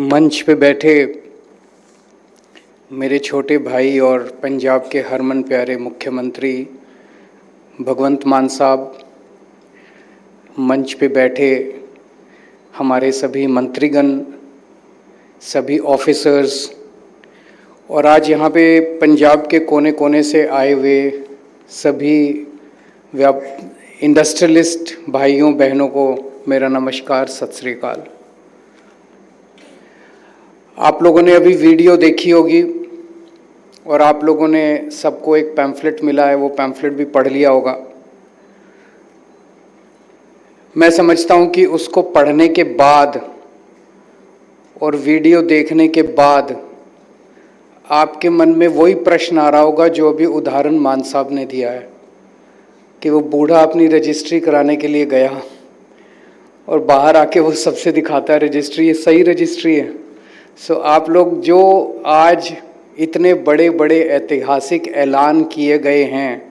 मंच पे बैठे मेरे छोटे भाई और पंजाब के हरमन प्यारे मुख्यमंत्री भगवंत मान साहब, मंच पे बैठे हमारे सभी मंत्रीगण, सभी ऑफिसर्स और आज यहाँ पे पंजाब के कोने कोने से आए हुए सभी इंडस्ट्रियलिस्ट भाइयों बहनों को मेरा नमस्कार, सत श्री अकाल। आप लोगों ने अभी वीडियो देखी होगी और आप लोगों ने सबको एक पैम्फलेट मिला है, वो पैम्फलेट भी पढ़ लिया होगा। मैं समझता हूँ कि उसको पढ़ने के बाद और वीडियो देखने के बाद आपके मन में वही प्रश्न आ रहा होगा जो अभी उदाहरण मान साहब ने दिया है कि वो बूढ़ा अपनी रजिस्ट्री कराने के लिए गया और बाहर आके वो सबसे दिखाता है रजिस्ट्री, ये सही रजिस्ट्री है। सो आप लोग जो आज इतने बड़े बड़े ऐतिहासिक ऐलान किए गए हैं,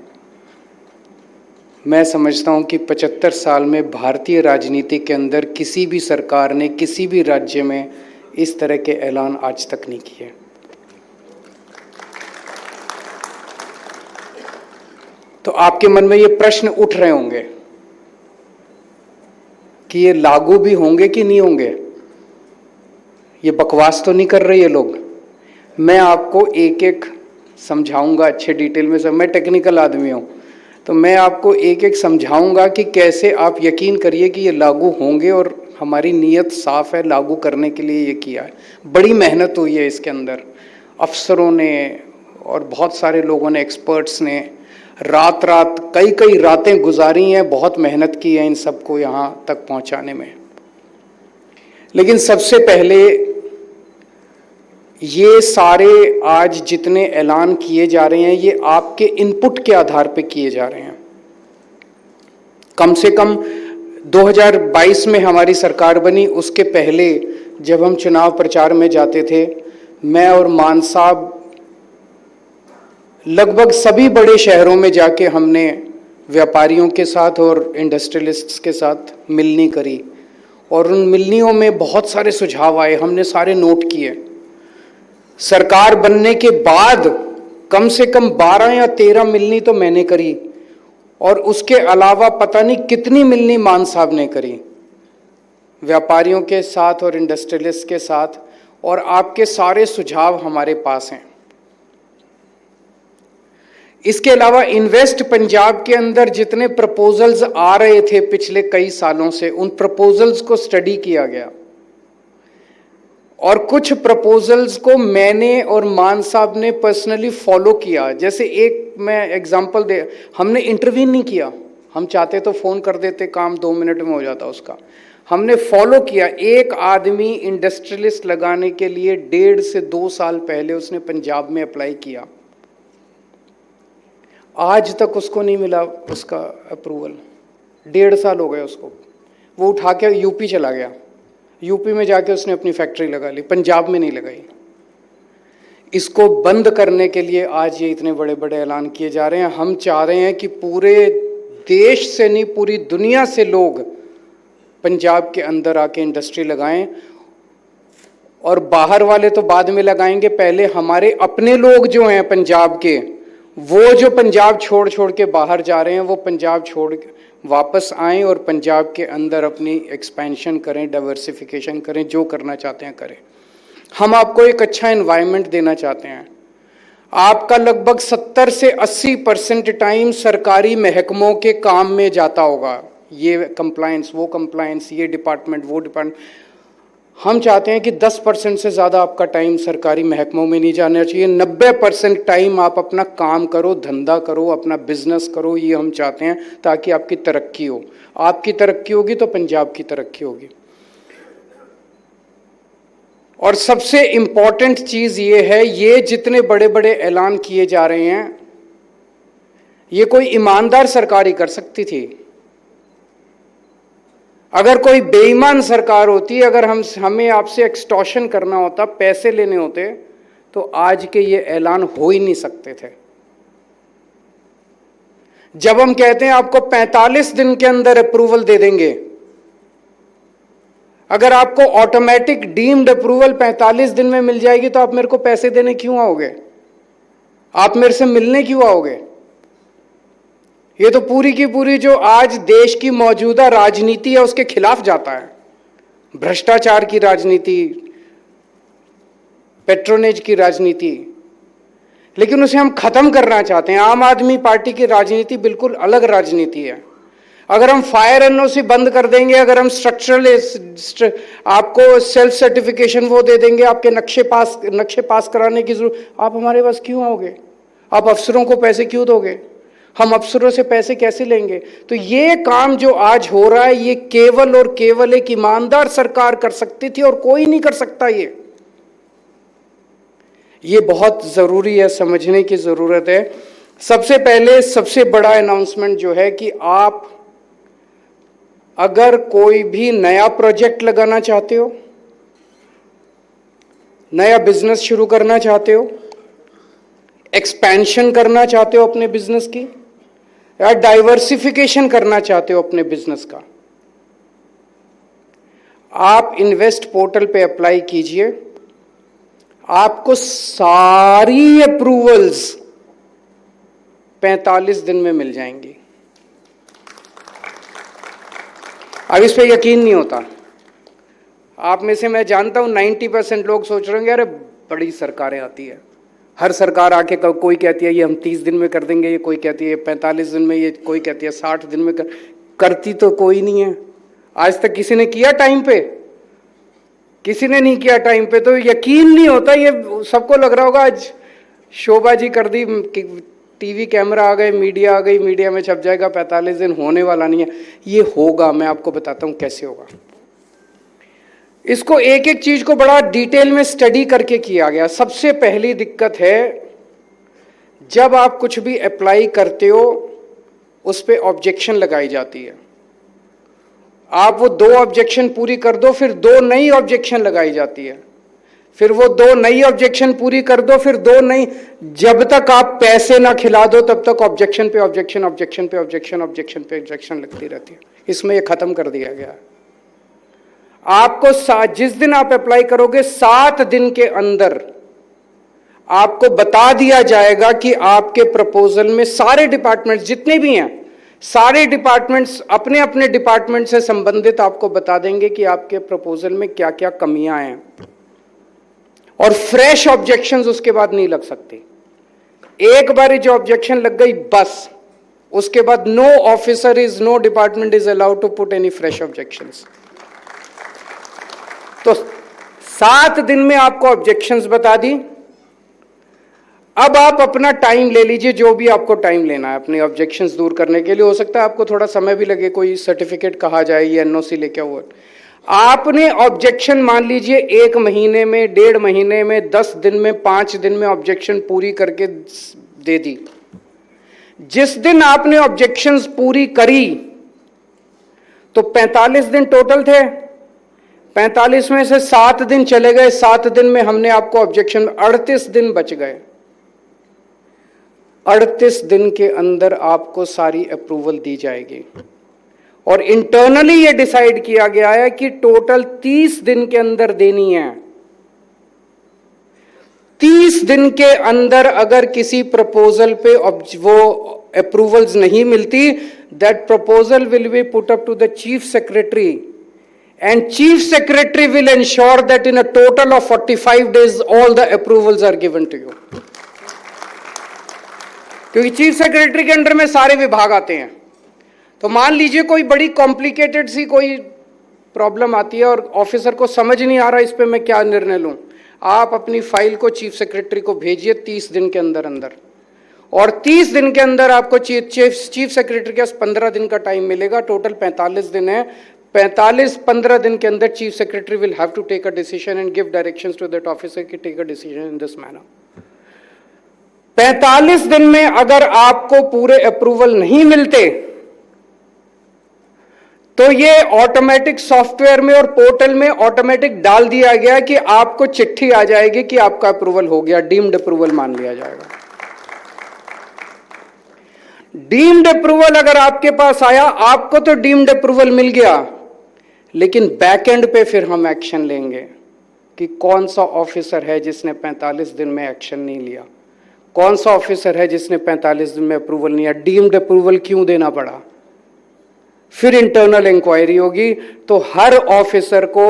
मैं समझता हूं कि 75 साल में भारतीय राजनीति के अंदर किसी भी सरकार ने किसी भी राज्य में इस तरह के ऐलान आज तक नहीं किए। तो आपके मन में ये प्रश्न उठ रहे होंगे कि ये लागू भी होंगे कि नहीं होंगे, ये बकवास तो नहीं कर रहे ये लोग। मैं आपको एक एक समझाऊंगा अच्छे डिटेल में। सब मैं टेक्निकल आदमी हूँ तो मैं आपको एक एक समझाऊंगा कि कैसे आप यकीन करिए कि ये लागू होंगे और हमारी नीयत साफ है, लागू करने के लिए ये किया है। बड़ी मेहनत हुई है इसके अंदर, अफसरों ने और बहुत सारे लोगों ने, एक्सपर्ट्स ने रात रात कई रातें गुजारी हैं, बहुत मेहनत की है इन सबको यहाँ तक पहुँचाने में। लेकिन सबसे पहले ये सारे आज जितने ऐलान किए जा रहे हैं ये आपके इनपुट के आधार पे किए जा रहे हैं। कम से कम 2022 में हमारी सरकार बनी, उसके पहले जब हम चुनाव प्रचार में जाते थे, मैं और मान साहब लगभग सभी बड़े शहरों में जाके हमने व्यापारियों के साथ और इंडस्ट्रियलिस्ट्स के साथ मिलनी करी और उन मिलनियों में बहुत सारे सुझाव आए, हमने सारे नोट किए। सरकार बनने के बाद कम से कम 12 या 13 मिलनी तो मैंने करी और उसके अलावा पता नहीं कितनी मिलनी मान साहब ने करी व्यापारियों के साथ और इंडस्ट्रियलिस्ट के साथ, और आपके सारे सुझाव हमारे पास हैं। इसके अलावा इन्वेस्ट पंजाब के अंदर जितने प्रपोजल्स आ रहे थे पिछले कई सालों से, उन प्रपोजल्स को स्टडी किया गया और कुछ प्रपोजल्स को मैंने और मान साहब ने पर्सनली फॉलो किया। जैसे एक मैं एग्जांपल दे, हमने इंटरवीन नहीं किया, हम चाहते तो फोन कर देते, काम 2 मिनट में हो जाता उसका। हमने फॉलो किया। एक आदमी इंडस्ट्रियलिस्ट लगाने के लिए 1.5 से 2 साल पहले उसने पंजाब में अप्लाई किया, आज तक उसको नहीं मिला उसका अप्रूवल। 1.5 साल हो गए उसको। वो उठा के यूपी चला गया, यूपी में जाके उसने अपनी फैक्ट्री लगा ली, पंजाब में नहीं लगाई। इसको बंद करने के लिए आज ये इतने बड़े बड़े ऐलान किए जा रहे हैं। हम चाह रहे हैं कि पूरे देश से नहीं, पूरी दुनिया से लोग पंजाब के अंदर आके इंडस्ट्री लगाएं, और बाहर वाले तो बाद में लगाएंगे, पहले हमारे अपने लोग जो हैं पंजाब के, वो जो पंजाब छोड़ के बाहर जा रहे हैं, वो पंजाब छोड़ के वापस आएं और पंजाब के अंदर अपनी एक्सपेंशन करें, डाइवर्सिफिकेशन करें, जो करना चाहते हैं करें। हम आपको एक अच्छा एनवायरनमेंट देना चाहते हैं। आपका लगभग 70 से 80% टाइम सरकारी महकमों के काम में जाता होगा, ये कंप्लायंस, वो कंप्लायंस, ये डिपार्टमेंट, वो डिपार्टमेंट। हम चाहते हैं कि 10% से ज़्यादा आपका टाइम सरकारी महकमों में नहीं जाना चाहिए। 90% टाइम आप अपना काम करो, धंधा करो, अपना बिजनेस करो, ये हम चाहते हैं, ताकि आपकी तरक्की हो। आपकी तरक्की होगी तो पंजाब की तरक्की होगी। और सबसे इम्पॉर्टेंट चीज़ ये है, ये जितने बड़े बड़े ऐलान किए जा रहे हैं, ये कोई ईमानदार सरकार ही कर सकती थी। अगर कोई बेईमान सरकार होती, अगर हमें आपसे एक्सटॉर्शन करना होता, पैसे लेने होते, तो आज के ये ऐलान हो ही नहीं सकते थे। जब हम कहते हैं आपको 45 दिन के अंदर अप्रूवल दे देंगे, अगर आपको ऑटोमेटिक डीम्ड अप्रूवल 45 दिन में मिल जाएगी तो आप मेरे को पैसे देने क्यों आओगे? आप मेरे से मिलने क्यों आओगे? ये तो पूरी की पूरी जो आज देश की मौजूदा राजनीति है उसके खिलाफ जाता है। भ्रष्टाचार की राजनीति, पेट्रोनेज की राजनीति, लेकिन उसे हम खत्म करना चाहते हैं। आम आदमी पार्टी की राजनीति बिल्कुल अलग राजनीति है। अगर हम फायर एनओसी बंद कर देंगे, अगर हम स्ट्रक्चरल आपको सेल्फ सर्टिफिकेशन वो दे देंगे, आपके नक्शे पास कराने की जरूरत, आप हमारे पास क्यों आओगे? आप अफसरों को पैसे क्यों दोगे? हम अफसरों से पैसे कैसे लेंगे? तो ये काम जो आज हो रहा है ये केवल और केवल एक ईमानदार सरकार कर सकती थी और कोई नहीं कर सकता। ये बहुत जरूरी है, समझने की जरूरत है। सबसे पहले सबसे बड़ा अनाउंसमेंट जो है कि आप अगर कोई भी नया प्रोजेक्ट लगाना चाहते हो, नया बिजनेस शुरू करना चाहते हो, एक्सपेंशन करना चाहते हो अपने बिजनेस की, या डाइवर्सिफिकेशन करना चाहते हो अपने बिजनेस का, आप इन्वेस्ट पोर्टल पे अप्लाई कीजिए। आपको सारी अप्रूवल्स 45 दिन में मिल जाएंगी। अब इस पे यकीन नहीं होता। आप में से मैं जानता हूं 90% लोग सोच रहे होंगे अरे बड़ी सरकारें आती है, हर सरकार आके कोई कहती है ये हम 30 दिन में कर देंगे, ये कोई कहती है 45 दिन में, ये कोई कहती है 60 दिन में करती तो कोई नहीं है। आज तक किसी ने किया टाइम पे? किसी ने नहीं किया टाइम पे, तो यकीन नहीं होता। ये सबको लग रहा होगा आज शोबाजी कर दी, टीवी कैमरा आ गए, मीडिया आ गई, मीडिया में छप जाएगा, 45 दिन होने वाला नहीं है। ये होगा, मैं आपको बताता हूं कैसे होगा। इसको एक एक चीज को बड़ा डिटेल में स्टडी करके किया गया। सबसे पहली दिक्कत है जब आप कुछ भी अप्लाई करते हो उस पे ऑब्जेक्शन लगाई जाती है। आप वो 2 ऑब्जेक्शन पूरी कर दो, फिर 2 नई ऑब्जेक्शन लगाई जाती है, फिर वो 2 नई ऑब्जेक्शन पूरी कर दो, फिर 2 नई। जब तक आप पैसे ना खिला दो तब तक ऑब्जेक्शन पे ऑब्जेक्शन, ऑब्जेक्शन पे ऑब्जेक्शन, ऑब्जेक्शन पे ऑब्जेक्शन लगती रहती है। इसमें ये खत्म कर दिया गया। आपको जिस दिन आप अप्लाई करोगे 7 दिन के अंदर आपको बता दिया जाएगा कि आपके प्रपोजल में सारे डिपार्टमेंट्स जितने भी हैं, सारे डिपार्टमेंट्स अपने अपने डिपार्टमेंट से संबंधित आपको बता देंगे कि आपके प्रपोजल में क्या क्या कमियां हैं, और फ्रेश ऑब्जेक्शंस उसके बाद नहीं लग सकते। एक बार जो ऑब्जेक्शन लग गई बस, उसके बाद no officer is, no department is allowed to put any fresh objections. तो 7 दिन में आपको ऑब्जेक्शंस बता दी। अब आप अपना टाइम ले लीजिए, जो भी आपको टाइम लेना है अपने ऑब्जेक्शंस दूर करने के लिए। हो सकता है आपको थोड़ा समय भी लगे, कोई सर्टिफिकेट कहा जाए या एनओसी लेके हुआ। आपने ऑब्जेक्शन मान लीजिए 1 महीने में, 1.5 महीने में, 10 दिन में, 5 दिन में ऑब्जेक्शन पूरी करके दे दी। जिस दिन आपने ऑब्जेक्शंस पूरी करी तो 45 दिन टोटल थे, 45 में से 7 दिन चले गए, 7 दिन में हमने आपको ऑब्जेक्शन, 38 दिन बच गए। 38 दिन के अंदर आपको सारी अप्रूवल दी जाएगी। और इंटरनली ये डिसाइड किया गया है कि टोटल 30 दिन के अंदर देनी है। 30 दिन के अंदर अगर किसी प्रपोजल पे वो अप्रूवल्स नहीं मिलती, that proposal will be put up to the chief secretary, and chief secretary will ensure that in a total of 45 days all the approvals are given to you। क्योंकि चीफ सेक्रेटरी के under में सारे विभाग आते हैं। तो मान लीजिए कोई बड़ी कॉम्प्लिकेटेड सी कोई प्रॉब्लम आती है और ऑफिसर को समझ नहीं आ रहा इस पे मैं क्या निर्णय लूं, आप अपनी फाइल को चीफ सेक्रेटरी को भेजिए 30 दिन के अंदर अंदर, और 30 दिन के अंदर आपको चीफ सेक्रेटरी के पास 15 दिन का टाइम मिलेगा। टोटल 45 दिन है। 15 दिन के अंदर chief secretary will have to take a decision and give directions to that officer कि take a decision in this manner. 45 दिन में अगर आपको पूरे अप्रूवल नहीं मिलते तो ये ऑटोमेटिक सॉफ्टवेयर में और पोर्टल में ऑटोमेटिक डाल दिया गया कि आपको चिट्ठी आ जाएगी कि आपका अप्रूवल हो गया, डीम्ड अप्रूवल मान लिया जाएगा। डीम्ड अप्रूवल अगर आपके पास आया, आपको तो डीम्ड अप्रूवल मिल गया, लेकिन बैक एंड पे फिर हम एक्शन लेंगे कि कौन सा ऑफिसर है जिसने 45 दिन में एक्शन नहीं लिया, कौन सा ऑफिसर है जिसने 45 दिन में अप्रूवल नहीं लिया, डीम्ड अप्रूवल क्यों देना पड़ा। फिर इंटरनल इंक्वायरी होगी। तो हर ऑफिसर को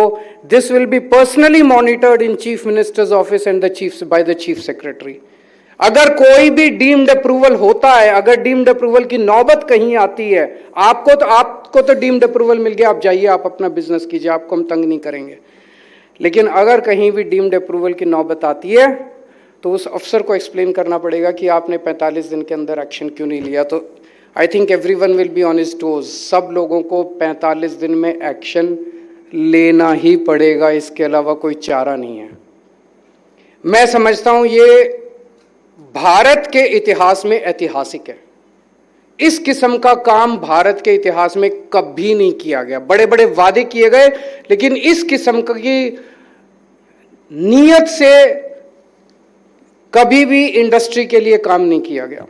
this will be personally monitored in chief minister's office and the chief by the chief secretary. अगर कोई भी डीम्ड अप्रूवल होता है, अगर डीम्ड अप्रूवल की नौबत कहीं आती है, आपको तो डीम्ड अप्रूवल मिल गया, आप जाइए, आप अपना बिजनेस कीजिए, आपको हम तंग नहीं करेंगे। लेकिन अगर कहीं भी डीम्ड अप्रूवल की नौबत आती है तो उस अफसर को एक्सप्लेन करना पड़ेगा कि आपने 45 दिन के अंदर एक्शन क्यों नहीं लिया। तो I think everyone will be on his toes. सब लोगों को 45 दिन में एक्शन लेना ही पड़ेगा, इसके अलावा कोई चारा नहीं है। मैं समझता हूं ये भारत के इतिहास में ऐतिहासिक है। इस किस्म का काम भारत के इतिहास में कभी नहीं किया गया। बड़े बड़े वादे किए गए, लेकिन इस किस्म की नीयत से कभी भी इंडस्ट्री के लिए काम नहीं किया गया।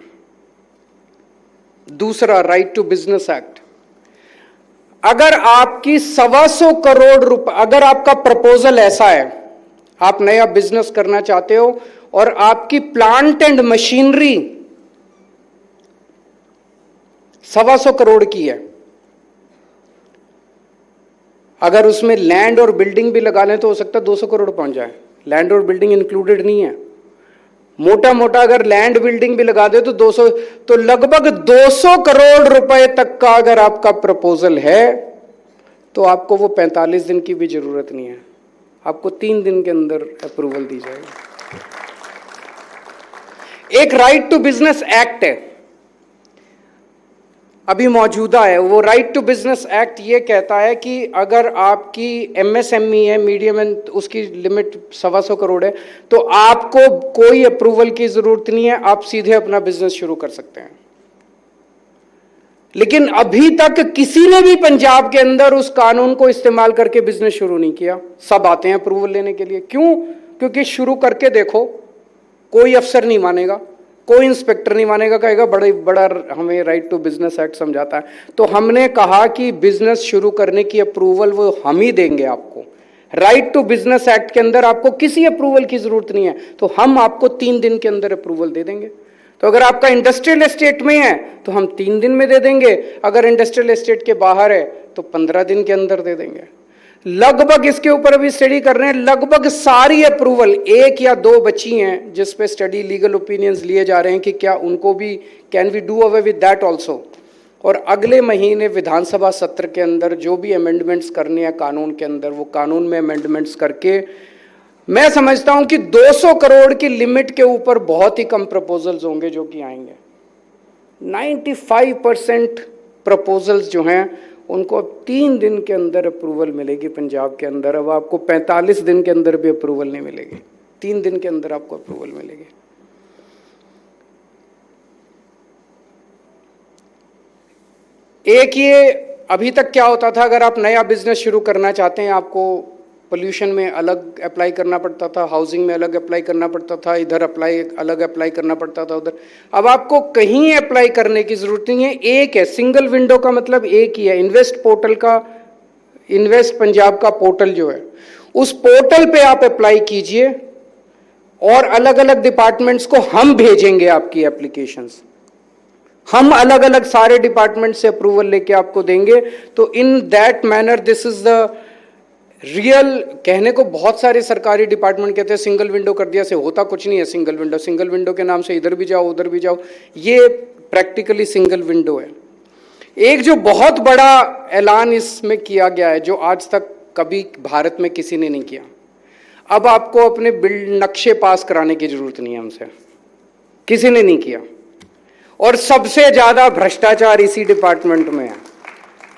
दूसरा, राइट टू बिजनेस एक्ट। अगर आपकी 125 करोड़ रुपए, अगर आपका प्रपोजल ऐसा है, आप नया बिजनेस करना चाहते हो और आपकी प्लांट एंड मशीनरी 125 करोड़ की है, अगर उसमें लैंड और बिल्डिंग भी लगा लें तो हो सकता है 200 करोड़ पहुंच जाए। लैंड और बिल्डिंग इंक्लूडेड नहीं है। मोटा मोटा अगर लैंड बिल्डिंग भी लगा दे तो 200, तो लगभग 200 करोड़ रुपए तक का अगर आपका प्रपोजल है तो आपको वो 45 दिन की भी जरूरत नहीं है, आपको 3 दिन के अंदर अप्रूवल दी जाएगी। एक राइट टू बिजनेस एक्ट है, अभी मौजूदा है। वो राइट टू बिजनेस एक्ट ये कहता है कि अगर आपकी एमएसएमई है, मीडियम एंड, उसकी लिमिट 125 करोड़ है, तो आपको कोई अप्रूवल की जरूरत नहीं है, आप सीधे अपना बिजनेस शुरू कर सकते हैं। लेकिन अभी तक किसी ने भी पंजाब के अंदर उस कानून को इस्तेमाल करके बिजनेस शुरू नहीं किया। सब आते हैं अप्रूवल लेने के लिए। क्यों? क्योंकि शुरू करके देखो, कोई अफसर नहीं मानेगा, कोई इंस्पेक्टर नहीं मानेगा, कहेगा बड़ा हमें राइट टू बिजनेस एक्ट समझाता है। तो हमने कहा कि बिजनेस शुरू करने की अप्रूवल वो हम ही देंगे आपको। राइट टू बिजनेस एक्ट के अंदर आपको किसी अप्रूवल की जरूरत नहीं है, तो हम आपको 3 दिन के अंदर अप्रूवल दे देंगे। तो अगर आपका इंडस्ट्रियल एस्टेट में है तो हम 3 दिन में दे देंगे, अगर इंडस्ट्रियल एस्टेट के बाहर है तो 15 दिन के अंदर दे देंगे। लगभग इसके ऊपर अभी स्टडी कर रहे हैं, लगभग सारी अप्रूवल, 1 या 2 बची हैं जिस पे स्टडी लीगल ओपिनियंस लिए जा रहे हैं कि क्या उनको भी, can we do away with that also. और अगले महीने विधानसभा सत्र के अंदर जो भी अमेंडमेंट्स करने हैं कानून के अंदर, वो कानून में अमेंडमेंट्स करके मैं समझता हूं कि 200 करोड़ की लिमिट के ऊपर बहुत ही कम प्रपोजल्स होंगे जो कि आएंगे। 95% प्रपोजल्स जो हैं उनको अब 3 दिन के अंदर अप्रूवल मिलेगी पंजाब के अंदर। अब आपको 45 दिन के अंदर भी अप्रूवल नहीं मिलेगी, 3 दिन के अंदर आपको अप्रूवल मिलेगी। एक ये अभी तक क्या होता था, अगर आप नया बिजनेस शुरू करना चाहते हैं, आपको पोल्यूशन में अलग अप्लाई करना पड़ता था, हाउसिंग में अलग अप्लाई करना पड़ता था, इधर अलग अप्लाई करना पड़ता था, उधर। अब आपको कहीं अप्लाई करने की जरूरत नहीं है, एक है। सिंगल विंडो का मतलब एक ही है। इन्वेस्ट पोर्टल का, इन्वेस्ट पंजाब का पोर्टल जो है, उस पोर्टल पे आप अप्लाई कीजिए और अलग अलग डिपार्टमेंट्स को हम भेजेंगे आपकी एप्लीकेशंस। हम अलग अलग सारे डिपार्टमेंट से अप्रूवल लेके आपको देंगे। तो in that manner this is the real. कहने को बहुत सारे सरकारी डिपार्टमेंट कहते हैं सिंगल विंडो कर दिया, से होता कुछ नहीं है। सिंगल विंडो के नाम से इधर भी जाओ उधर भी जाओ, ये प्रैक्टिकली सिंगल विंडो है। एक जो बहुत बड़ा ऐलान इसमें किया गया है, जो आज तक कभी भारत में किसी ने नहीं किया, अब आपको अपने नक्शे पास कराने की जरूरत नहीं है हमसे, किसी ने नहीं किया। और सबसे ज्यादा भ्रष्टाचार इसी डिपार्टमेंट में है।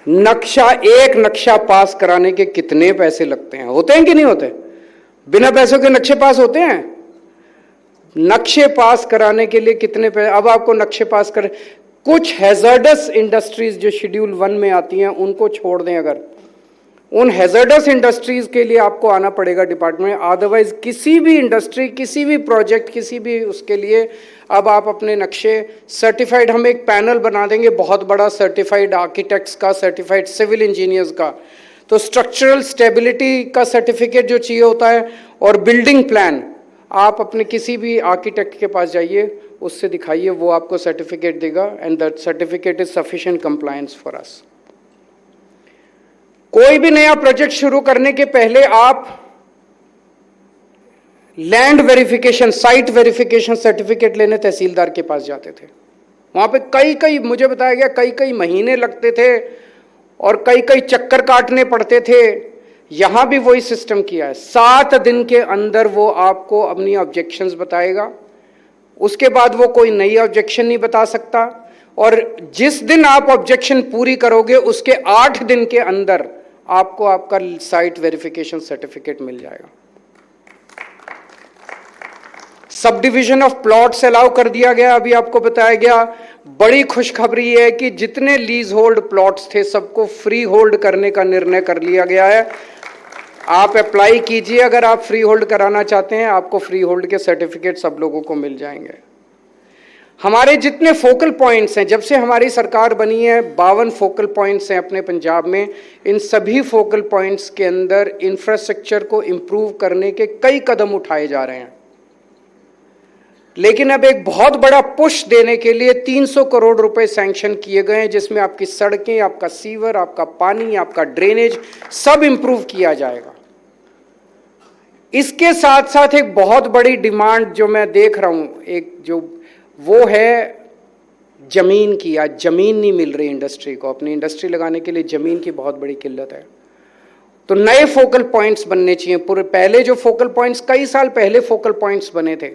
एक नक्शा पास कराने के कितने पैसे लगते हैं? होते हैं कि नहीं होते? बिना पैसों के नक्शे पास होते हैं? नक्शे पास कराने के लिए कितने पैसे? अब आपको नक्शे पास कर, कुछ हैजर्डस इंडस्ट्रीज जो शेड्यूल 1 में आती हैं उनको छोड़ दें, अगर उन हैजर्डस इंडस्ट्रीज के लिए आपको आना पड़ेगा डिपार्टमेंट। अदरवाइज किसी भी इंडस्ट्री, किसी भी प्रोजेक्ट, किसी भी उसके लिए अब आप अपने नक्शे सर्टिफाइड, हम एक पैनल बना देंगे बहुत बड़ा, सर्टिफाइड आर्किटेक्ट्स का, सर्टिफाइड सिविल इंजीनियर्स का। तो स्ट्रक्चरल स्टेबिलिटी का सर्टिफिकेट जो चाहिए होता है और बिल्डिंग प्लान, आप अपने किसी भी आर्किटेक्ट के पास जाइए, उससे दिखाइए, वो आपको सर्टिफिकेट देगा and that certificate is sufficient compliance for us. कोई भी नया प्रोजेक्ट शुरू करने के पहले आप land verification, site verification certificate लेने तहसीलदार के पास जाते थे। वहां पे कई मुझे बताया गया कई महीने लगते थे और कई चक्कर काटने पड़ते थे। यहां भी वही सिस्टम किया है, 7 दिन के अंदर वो आपको अपनी ऑब्जेक्शंस बताएगा, उसके बाद वो कोई नई ऑब्जेक्शन नहीं बता सकता, और जिस दिन आप ऑब्जेक्शन पूरी करोगे उसके 8 दिन के अंदर आपको आपका साइट वेरिफिकेशन सर्टिफिकेट मिल जाएगा। Sub division of plots allow कर दिया गया, अभी आपको बताया गया। बड़ी खुशखबरी है कि जितने लीज होल्ड प्लॉट्स थे सबको फ्री होल्ड करने का निर्णय कर लिया गया है। आप अप्लाई कीजिए, अगर आप फ्री होल्ड कराना चाहते हैं, आपको फ्री होल्ड के सर्टिफिकेट सब लोगों को मिल जाएंगे। हमारे जितने फोकल पॉइंट्स हैं, जब से हमारी सरकार बनी है 52 फोकल पॉइंट्स हैं अपने पंजाब में। इन सभी फोकल पॉइंट्स के अंदर इंफ्रास्ट्रक्चर को इंप्रूव करने के कई कदम उठाए जा रहे हैं, लेकिन अब एक बहुत बड़ा पुश देने के लिए 300 करोड़ रुपए सैंक्शन किए गए हैं, जिसमें आपकी सड़कें, आपका सीवर, आपका पानी, आपका ड्रेनेज सब इंप्रूव किया जाएगा। इसके साथ साथ एक बहुत बड़ी डिमांड जो मैं देख रहा हूं, एक जो वो है जमीन की। आज जमीन नहीं मिल रही इंडस्ट्री को, अपनी इंडस्ट्री लगाने के लिए जमीन की बहुत बड़ी किल्लत है। तो नए फोकल पॉइंट्स बनने चाहिए। पूरे पहले जो फोकल पॉइंट्स, कई साल पहले फोकल पॉइंट्स बने थे,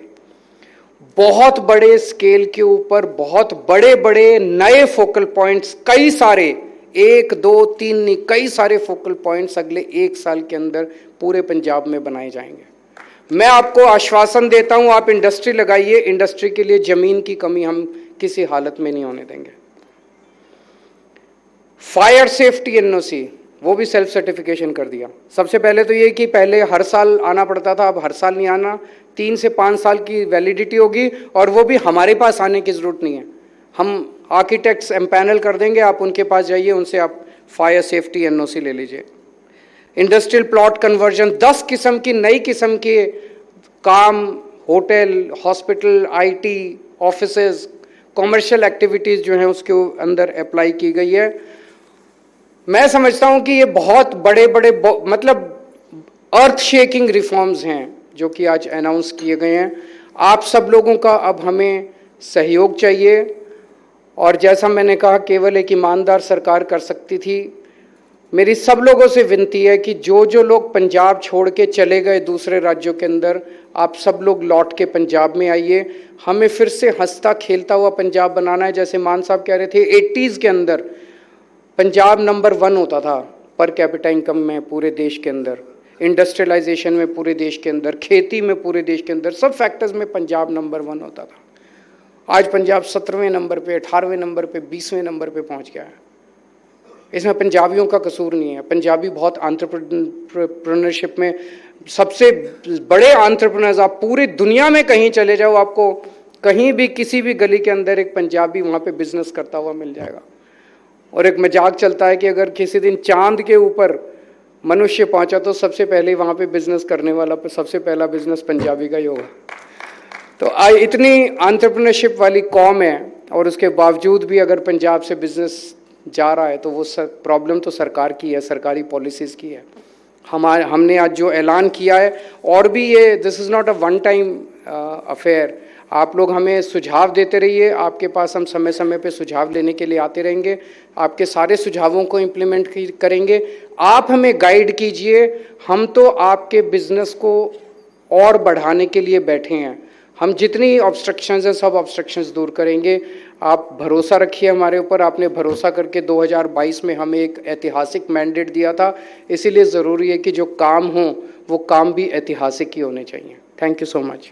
बहुत बड़े स्केल के ऊपर बहुत बड़े बड़े नए फोकल पॉइंट्स, कई सारे, 1 2 3 नहीं, कई सारे फोकल पॉइंट्स अगले 1 साल के अंदर पूरे पंजाब में बनाए जाएंगे। मैं आपको आश्वासन देता हूं, आप इंडस्ट्री लगाइए, इंडस्ट्री के लिए जमीन की कमी हम किसी हालत में नहीं होने देंगे। फायर सेफ्टी एनओसी, वो भी सेल्फ सर्टिफिकेशन कर दिया। सबसे पहले तो ये कि पहले हर साल आना पड़ता था, अब हर साल नहीं आना, 3 से 5 साल की वैलिडिटी होगी, और वो भी हमारे पास आने की जरूरत नहीं है। हम आर्किटेक्ट्स एम्पैनल कर देंगे, आप उनके पास जाइए, उनसे आप फायर सेफ्टी एनओसी ले लीजिए। इंडस्ट्रियल प्लॉट कन्वर्जन, 10 किस्म की नई किस्म के काम, hotel, hospital, IT, offices, commercial activities जो हैं उसके अंदर अप्लाई की गई है। मैं समझता हूं कि ये बहुत बड़े बड़े मतलब अर्थ शेकिंग रिफॉर्म्स हैं जो कि आज अनाउंस किए गए हैं। आप सब लोगों का अब हमें सहयोग चाहिए, और जैसा मैंने कहा केवल एक ईमानदार सरकार कर सकती थी। मेरी सब लोगों से विनती है कि जो लोग पंजाब छोड़ के चले गए दूसरे राज्यों के अंदर, आप सब लोग लौट के पंजाब में आइए। हमें फिर से हंसता खेलता हुआ पंजाब बनाना है। जैसे मान साहब कह रहे थे, 80s के अंदर पंजाब नंबर 1 होता था पर कैपिटा इनकम में पूरे देश के अंदर, इंडस्ट्रियलाइजेशन में पूरे देश के अंदर, खेती में पूरे देश के अंदर, सब फैक्टर्स में पंजाब नंबर 1 होता था। आज पंजाब 17वें नंबर पे, 18वें नंबर पे, 20वें नंबर पे पहुंच गया है। इसमें पंजाबियों का कसूर नहीं है। पंजाबी बहुत एंटरप्रेन्योरशिप में सबसे बड़े एंटरप्रेन्योर्स, आप पूरी दुनिया में कहीं चले जाओ, आपको कहीं भी किसी भी गली के अंदर एक पंजाबी वहाँ पे बिजनेस करता हुआ मिल जाएगा। और एक मजाक चलता है कि अगर किसी दिन चांद के ऊपर मनुष्य पहुंचा तो सबसे पहले वहाँ पे बिजनेस करने वाला सबसे पहला बिजनेस पंजाबी का ही होगा। तो इतनी एंटरप्रेन्योरशिप वाली कौम है, और उसके बावजूद भी अगर पंजाब से बिजनेस जा रहा है तो वो प्रॉब्लम तो सरकार की है, सरकारी पॉलिसीज़ की है। हमने आज जो ऐलान किया है, और भी ये this is not a one time affair. आप लोग हमें सुझाव देते रहिए, आपके पास हम समय समय पे सुझाव लेने के लिए आते रहेंगे, आपके सारे सुझावों को इम्प्लीमेंट करेंगे। आप हमें गाइड कीजिए, हम तो आपके बिजनेस को और बढ़ाने के लिए बैठे हैं। हम जितनी ऑब्स्ट्रक्शंस हैं सब ऑब्स्ट्रक्शंस दूर करेंगे। आप भरोसा रखिए हमारे ऊपर। आपने भरोसा करके 2022 में हमें एक ऐतिहासिक मैंडेट दिया था, इसीलिए ज़रूरी है कि जो काम हो वो काम भी ऐतिहासिक ही होने चाहिए। Thank you so much.